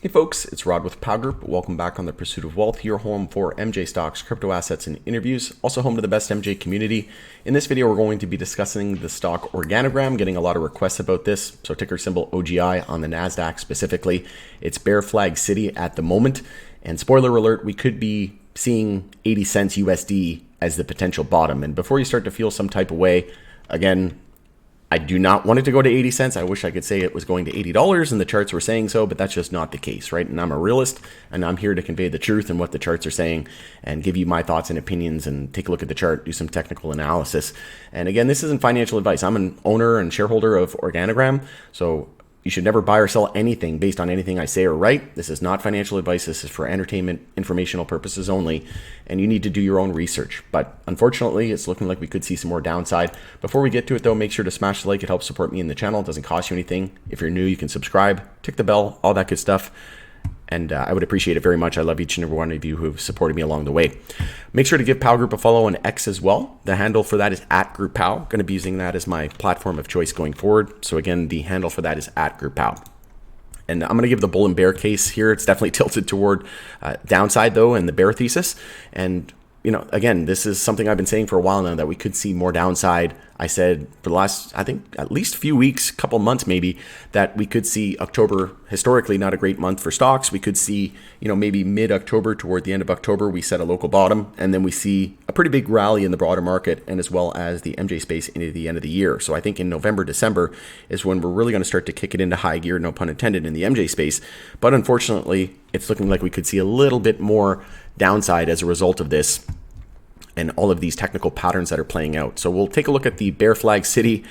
Hey folks, it's Rod with Pow Group. Welcome back on the Pursuit of Wealth, your home for MJ stocks, crypto assets, and interviews. Also home to the best MJ community. In this video, we're going to be discussing the stock Organigram, getting a lot of requests about this. So ticker symbol OGI on the NASDAQ specifically. It's bear flag city at the moment. And spoiler alert, we could be seeing 80 cents USD as the potential bottom. And before you start to feel some type of way, again, I do not want it to go to 80 cents. I wish I could say it was going to $80 and the charts were saying so, but that's just not the case, right? And I'm a realist and I'm here to convey the truth and what the charts are saying and give you my thoughts and opinions and take a look at the chart, do some technical analysis. And again, this isn't financial advice. I'm an owner and shareholder of Organigram, so you should never buy or sell anything based on anything I say or write. This is not financial advice. This is for entertainment, informational purposes only, and you need to do your own research. But unfortunately, it's looking like we could see some more downside. Before we get to it, though, make sure to smash the like. It helps support me in the channel. It doesn't cost you anything. If you're new, you can subscribe, tick the bell, all that good stuff. And I would appreciate it very much. I love each and every one of you who have supported me along the way. Make sure to give Pow Group a follow on X as well. The handle for that is @GroupPow. Going to be using that as my platform of choice going forward. So again, the handle for that is @GroupPow. And I'm going to give the bull and bear case here. It's definitely tilted toward downside though, and the bear thesis. And again, this is something I've been saying for a while now that we could see more downside. I said for the last, I think, at least few weeks, couple months maybe, that we could see October, historically not a great month for stocks. We could see, maybe mid-October toward the end of October, we set a local bottom, and then we see a pretty big rally in the broader market and as well as the MJ space into the end of the year. So I think in November, December is when we're really going to start to kick it into high gear, no pun intended, in the MJ space. But unfortunately, it's looking like we could see a little bit more downside as a result of this and all of these technical patterns that are playing out. So we'll take a look at the bear flag city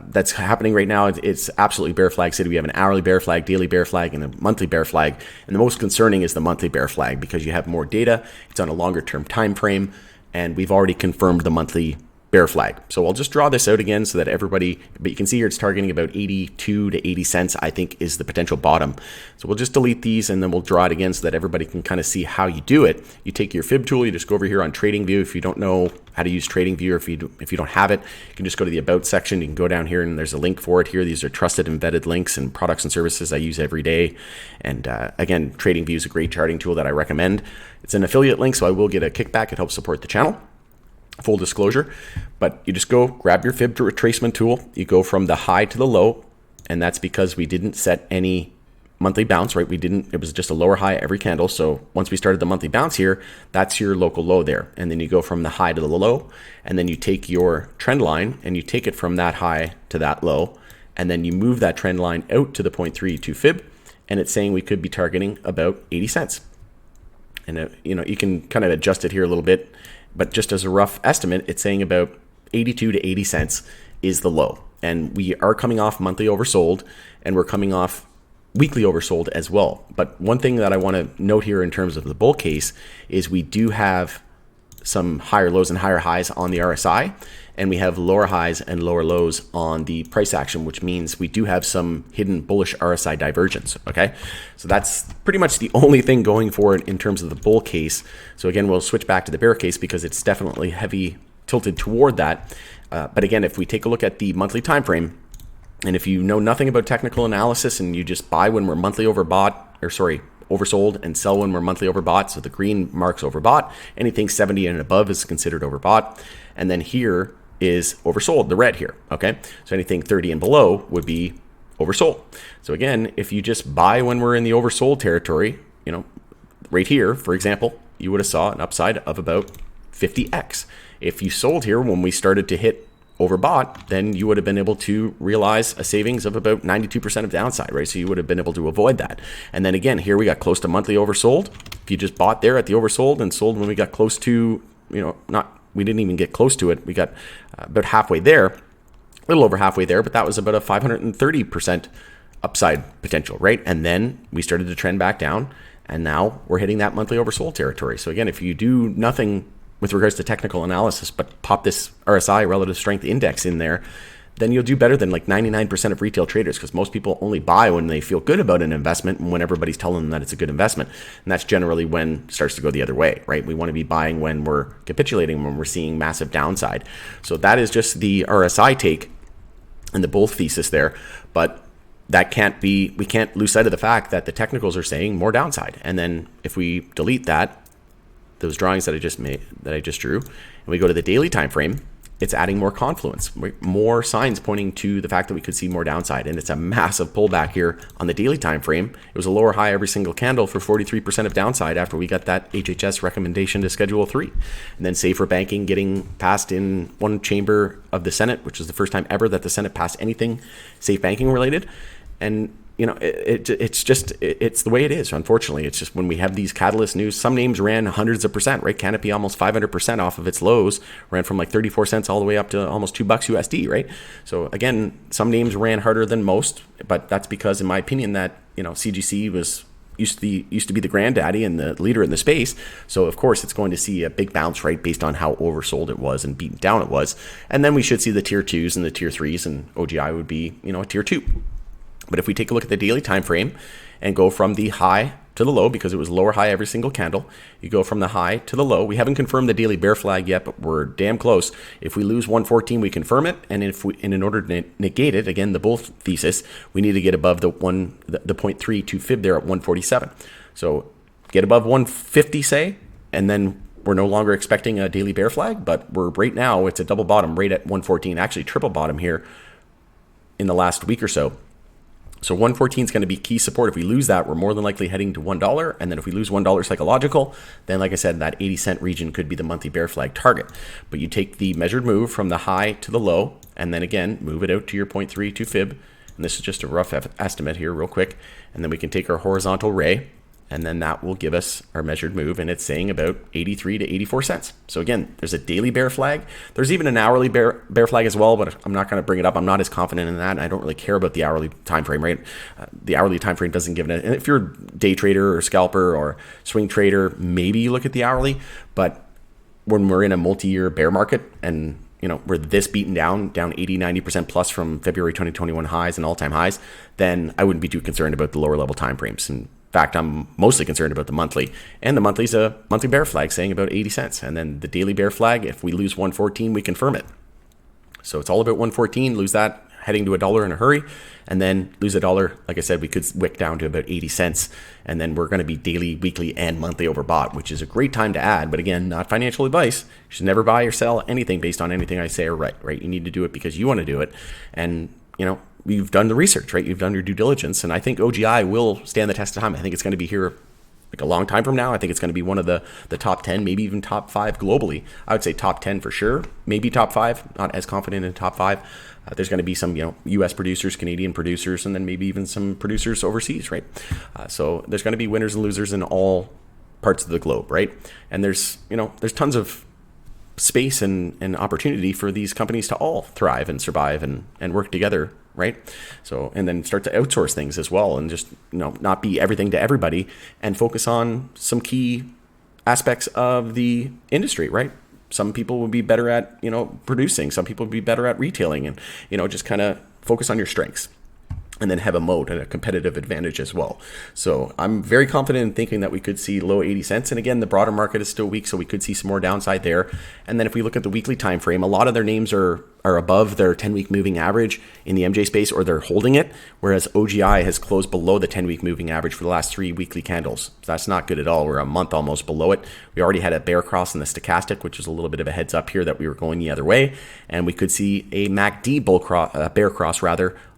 that's happening right now. It's absolutely bear flag city. We have an hourly bear flag, daily bear flag, and a monthly bear flag. And the most concerning is the monthly bear flag because you have more data. It's on a longer term time frame, and we've already confirmed the monthly bear flag. So I'll just draw this out again so that everybody, but you can see here it's targeting about 82 to 80 cents, I think, is the potential bottom. So we'll just delete these and then we'll draw it again so that everybody can kind of see how you do it. You take your fib tool, you just go over here on TradingView. If you don't know how to use TradingView, or if you don't have it, you can just go to the About section. You can go down here and there's a link for it here. These are trusted embedded links and products and services I use every day. And again, TradingView is a great charting tool that I recommend. It's an affiliate link, so I will get a kickback. It helps support the channel. Full disclosure, but you just go grab your fib retracement tool. You go from the high to the low, and that's because we didn't set any monthly bounce, right? It was just a lower high every candle. So once we started the monthly bounce here, that's your local low there. And then you go from the high to the low, and then you take your trend line and you take it from that high to that low, and then you move that trend line out to the 0.32 fib, and it's saying we could be targeting about 80 cents. And you can kind of adjust it here a little bit. But just as a rough estimate, it's saying about 82 to 80 cents is the low. And we are coming off monthly oversold, and we're coming off weekly oversold as well. But one thing that I want to note here in terms of the bull case is we do have some higher lows and higher highs on the RSI, and we have lower highs and lower lows on the price action, which means we do have some hidden bullish RSI divergence. Okay, so that's pretty much the only thing going for it in terms of the bull case. So again, we'll switch back to the bear case because it's definitely heavy tilted toward that. But again, if we take a look at the monthly time frame, and if you know nothing about technical analysis and you just buy when we're monthly oversold, and sell when we're monthly overbought. So the green marks overbought. Anything 70 and above is considered overbought. And then here is oversold, the red here. Okay, so anything 30 and below would be oversold. So again, if you just buy when we're in the oversold territory, right here, for example, you would have saw an upside of about 50x. If you sold here when we started to hit overbought, then you would have been able to realize a savings of about 92% of downside, right? So you would have been able to avoid that. And then again, here we got close to monthly oversold. If you just bought there at the oversold and sold when we got close to, we didn't even get close to it. We got about halfway there, a little over halfway there, but that was about a 530% upside potential, right? And then we started to trend back down, and now we're hitting that monthly oversold territory. So again, if you do nothing with regards to technical analysis, but pop this RSI, relative strength index, in there, then you'll do better than like 99% of retail traders, because most people only buy when they feel good about an investment and when everybody's telling them that it's a good investment. And that's generally when it starts to go the other way, right? We want to be buying when we're capitulating, when we're seeing massive downside. So that is just the RSI take and the bull thesis there. But that can't be, we can't lose sight of the fact that the technicals are saying more downside. And then if we delete that, those drawings that I just drew, and we go to the daily time frame, it's adding more confluence, more signs pointing to the fact that we could see more downside. And it's a massive pullback here on the daily time frame. It was a lower high every single candle for 43% of downside after we got that HHS recommendation to Schedule 3. And then safer banking getting passed in one chamber of the Senate, which is the first time ever that the Senate passed anything safe banking related. And you know, it's the way it is. Unfortunately, it's just when we have these catalyst news, some names ran hundreds of percent, right? Canopy almost 500% off of its lows, ran from like 34 cents all the way up to almost $2 USD, right? So again, some names ran harder than most, but that's because, in my opinion, that, you know, CGC used to be the granddaddy and the leader in the space. So of course it's going to see a big bounce, right, based on how oversold it was and beaten down it was. And then we should see the tier 2s and the tier 3s, and OGI would be, you know, a tier 2. But if we take a look at the daily time frame and go from the high to the low, because it was lower high every single candle, you go from the high to the low. We haven't confirmed the daily bear flag yet, but we're damn close. If we lose 114, we confirm it, and in order to negate it, again, the bull thesis, we need to get above the 0.32 fib there at 147. So get above 150, say, and then we're no longer expecting a daily bear flag, but we're right now, it's a double bottom right at 114, actually triple bottom here in the last week or so. So 114 is going to be key support. If we lose that, we're more than likely heading to $1. And then if we lose $1 psychological, then like I said, that 80-cent region could be the monthly bear flag target. But you take the measured move from the high to the low, and then again, move it out to your 0.32 fib. And this is just a rough estimate here real quick. And then we can take our horizontal ray, and then that will give us our measured move, and it's saying about 83 to 84 cents. So again, there's a daily bear flag. There's even an hourly bear flag as well, but I'm not going to bring it up. I'm not as confident in that, and I don't really care about the hourly time frame, right? The hourly time frame doesn't give it. And if you're a day trader or scalper or swing trader, maybe you look at the hourly. But when we're in a multi-year bear market, and you know, we're this beaten down 80, 90% plus from February 2021 highs and all-time highs, then I wouldn't be too concerned about the lower level time frames. And in fact, I'm mostly concerned about the monthly, and the monthly's a monthly bear flag saying about 80 cents. And then the daily bear flag, if we lose 114, we confirm it. So it's all about 114, lose that, heading to $1 in a hurry, and then lose $1. Like I said, we could wick down to about 80 cents, and then we're going to be daily, weekly, and monthly overbought, which is a great time to add. But again, not financial advice. You should never buy or sell anything based on anything I say or write, right? You need to do it because you want to do it. And, you know, you've done the research, right? You've done your due diligence, and I think OGI will stand the test of time. I think it's going to be here like a long time from now. I think it's going to be one of the top 10, maybe even top 5 globally. I would say top 10 for sure, maybe top 5. Not as confident in top 5. There's going to be some, you know, U.S. producers, Canadian producers, and then maybe even some producers overseas, right? So there's going to be winners and losers in all parts of the globe, right? And there's tons of space and opportunity for these companies to all thrive and survive and work together, right? So, and then start to outsource things as well, and just, you know, not be everything to everybody, and focus on some key aspects of the industry, right? Some people would be better at, you know, producing, some people would be better at retailing, and, you know, just kind of focus on your strengths, and then have a moat and a competitive advantage as well. So I'm very confident in thinking that we could see low 80 cents. And again, the broader market is still weak, so we could see some more downside there. And then if we look at the weekly time frame, a lot of their names are above their 10-week moving average in the MJ space, or they're holding it, whereas OGI has closed below the 10-week moving average for the last 3 weekly candles. So that's not good at all. We're a month almost below it. We already had a bear cross in the stochastic, which is a little bit of a heads up here that we were going the other way. And we could see a MACD bear cross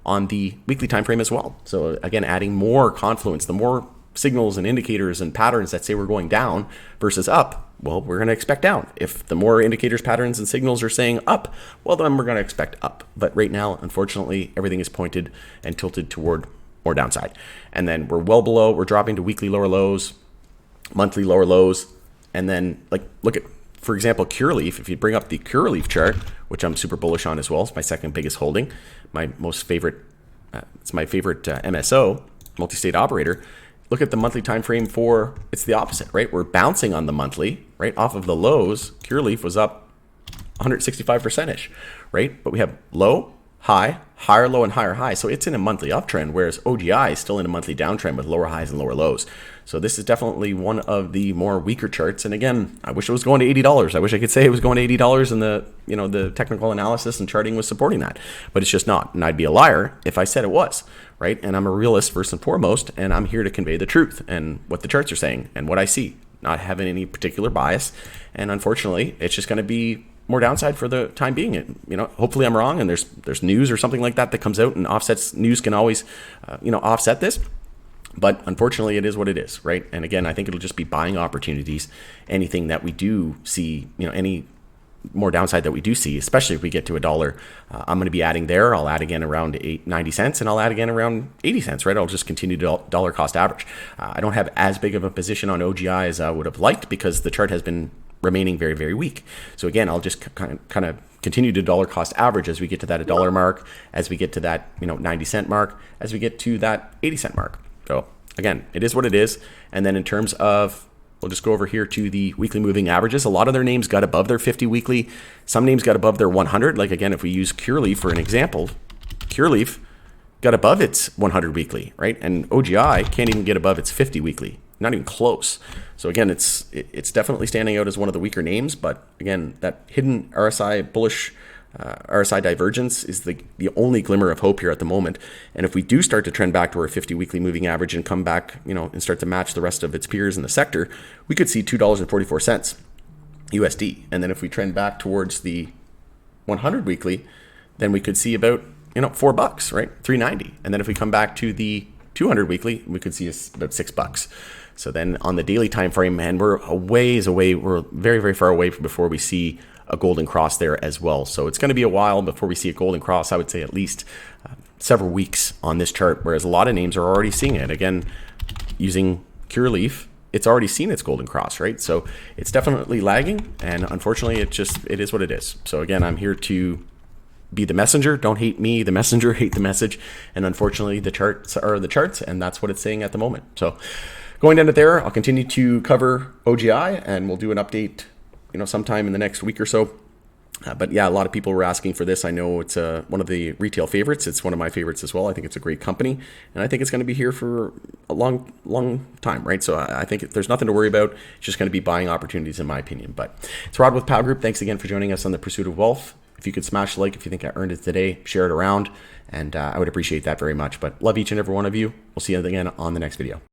on the weekly time frame as well. So again, adding more confluence, the more signals and indicators and patterns that say we're going down versus up, well, we're going to expect down. If the more indicators, patterns, and signals are saying up, well, then we're going to expect up. But right now, unfortunately, everything is pointed and tilted toward more downside. And then we're well below, we're dropping to weekly lower lows, monthly lower lows. And then, like, look at, for example, Cureleaf. If you bring up the Cureleaf chart, which I'm super bullish on as well, it's my second biggest holding, my most favorite, it's my favorite MSO, multi-state operator. Look at the monthly time frame for, it's the opposite, right? We're bouncing on the monthly, right? Off of the lows, Cureleaf was up 165%-ish, right? But we have low, high, higher low, and higher high. So it's in a monthly uptrend, whereas OGI is still in a monthly downtrend with lower highs and lower lows. So this is definitely one of the more weaker charts. And again, I wish it was going to $80. I wish I could say it was going to $80 and the technical analysis and charting was supporting that, but it's just not. And I'd be a liar if I said it was, right? And I'm a realist first and foremost, and I'm here to convey the truth and what the charts are saying and what I see, not having any particular bias. And unfortunately, it's just going to be more downside for the time being. Hopefully I'm wrong and there's news or something like that that comes out and offsets. News can always, offset this. But unfortunately, it is what it is, right? And again, I think it'll just be buying opportunities. Anything that we do see, any more downside that we do see, especially if we get to $1, I'm going to be adding there. I'll add again around 90 cents and I'll add again around 80 cents, right? I'll just continue to dollar cost average. I don't have as big of a position on OGI as I would have liked because the chart has been remaining very, very weak. So again, I'll just kind of continue to dollar cost average as we get to that $1 mark, as we get to that 90 cent mark, as we get to that 80 cent mark. So again, it is what it is. And then in terms of, we'll just go over here to the weekly moving averages. A lot of their names got above their 50 weekly. Some names got above their 100. Like again, if we use Cureleaf for an example, Cureleaf got above its 100 weekly, right? And OGI can't even get above its 50 weekly. Not even close. So again, it's definitely standing out as one of the weaker names. But again, that hidden RSI bullish RSI divergence is the only glimmer of hope here at the moment. And if we do start to trend back to our 50 weekly moving average and come back, and start to match the rest of its peers in the sector, we could see $2.44 USD. And then if we trend back towards the 100 weekly, then we could see about $4, right? $3.90. And then if we come back to the 200 weekly, we could see about $6. So then on the daily time frame, man, we're a ways away. We're very, very far away from before we see a golden cross there as well. So it's going to be a while before we see a golden cross. I would say at least several weeks on this chart, whereas a lot of names are already seeing it. Again, using Cureleaf, it's already seen its golden cross, right? So it's definitely lagging, and unfortunately, it is what it is. So again, I'm here to be the messenger. Don't hate me, the messenger, hate the message. And unfortunately, the charts are the charts, and that's what it's saying at the moment. So going down to there, I'll continue to cover OGI, and we'll do an update sometime in the next week or so. But yeah, a lot of people were asking for this. I know it's one of the retail favorites. It's one of my favorites as well. I think it's a great company, and I think it's going to be here for a long, long time, right? So I think there's nothing to worry about. It's just going to be buying opportunities, in my opinion. But it's Rod with Powell Group. Thanks again for joining us on the Pursuit of Wealth. If you could smash the like if you think I earned it today, share it around, and I would appreciate that very much. But love each and every one of you. We'll see you again on the next video.